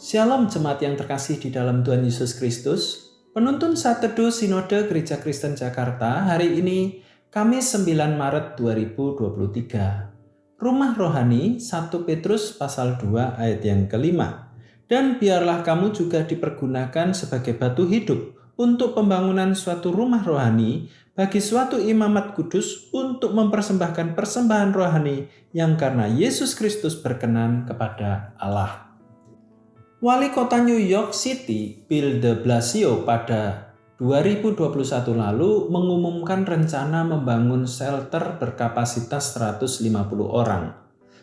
Shalom jemaat yang terkasih di dalam Tuhan Yesus Kristus. Penuntun Saat Teduh Sinode Gereja Kristen Jakarta hari ini Kamis 9 Maret 2023. Rumah rohani 1 Petrus pasal 2 ayat yang kelima. Dan biarlah kamu juga dipergunakan sebagai batu hidup untuk pembangunan suatu rumah rohani bagi suatu imamat kudus untuk mempersembahkan persembahan rohani yang karena Yesus Kristus berkenan kepada Allah. Wali kota New York City, Bill de Blasio, pada 2021 lalu mengumumkan rencana membangun shelter berkapasitas 150 orang.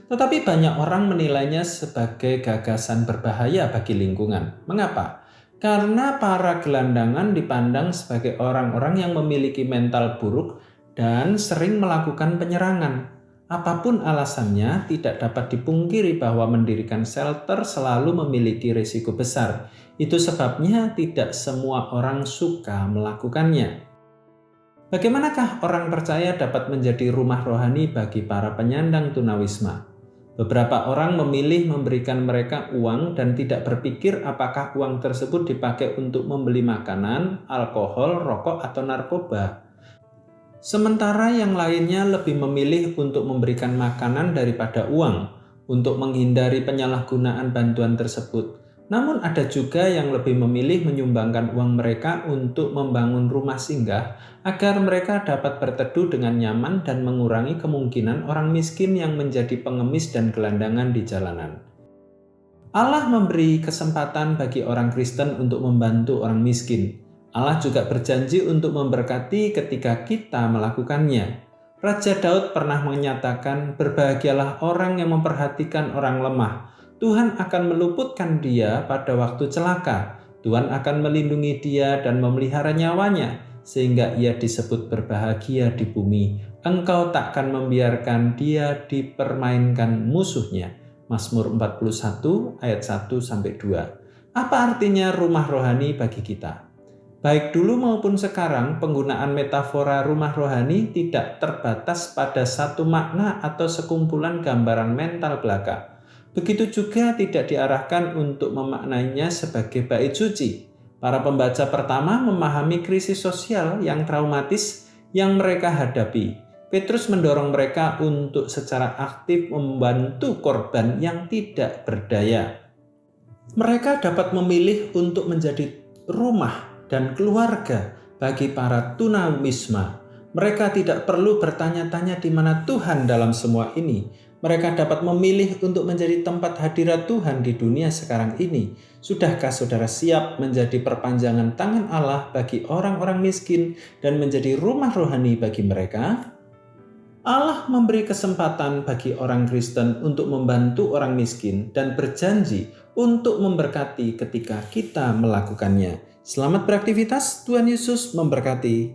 Tetapi banyak orang menilainya sebagai gagasan berbahaya bagi lingkungan. Mengapa? Karena para gelandangan dipandang sebagai orang-orang yang memiliki mental buruk dan sering melakukan penyerangan. Apapun alasannya, tidak dapat dipungkiri bahwa mendirikan shelter selalu memiliki risiko besar. Itu sebabnya tidak semua orang suka melakukannya. Bagaimanakah orang percaya dapat menjadi rumah rohani bagi para penyandang tunawisma? Beberapa orang memilih memberikan mereka uang dan tidak berpikir apakah uang tersebut dipakai untuk membeli makanan, alkohol, rokok, atau narkoba. Sementara yang lainnya lebih memilih untuk memberikan makanan daripada uang untuk menghindari penyalahgunaan bantuan tersebut. Namun ada juga yang lebih memilih menyumbangkan uang mereka untuk membangun rumah singgah agar mereka dapat berteduh dengan nyaman dan mengurangi kemungkinan orang miskin yang menjadi pengemis dan gelandangan di jalanan. Allah memberi kesempatan bagi orang Kristen untuk membantu orang miskin. Allah juga berjanji untuk memberkati ketika kita melakukannya. Raja Daud pernah menyatakan, "Berbahagialah orang yang memperhatikan orang lemah. Tuhan akan meluputkan dia pada waktu celaka. Tuhan akan melindungi dia dan memelihara nyawanya, sehingga ia disebut berbahagia di bumi. Engkau takkan membiarkan dia dipermainkan musuhnya." Mazmur 41 ayat 1-2. Apa artinya rumah rohani bagi kita? Baik dulu maupun sekarang, penggunaan metafora rumah rohani tidak terbatas pada satu makna atau sekumpulan gambaran mental belaka. Begitu juga tidak diarahkan untuk memaknainya sebagai bait suci. Para pembaca pertama memahami krisis sosial yang traumatis yang mereka hadapi. Petrus mendorong mereka untuk secara aktif membantu korban yang tidak berdaya. Mereka dapat memilih untuk menjadi rumah dan keluarga bagi para tunawisma. Mereka tidak perlu bertanya-tanya di mana Tuhan dalam semua ini. Mereka dapat memilih untuk menjadi tempat hadirat Tuhan di dunia sekarang ini. Sudahkah saudara siap menjadi perpanjangan tangan Allah bagi orang-orang miskin dan menjadi rumah rohani bagi mereka? Allah memberi kesempatan bagi orang Kristen untuk membantu orang miskin dan berjanji untuk memberkati ketika kita melakukannya. Selamat beraktivitas, Tuhan Yesus memberkati.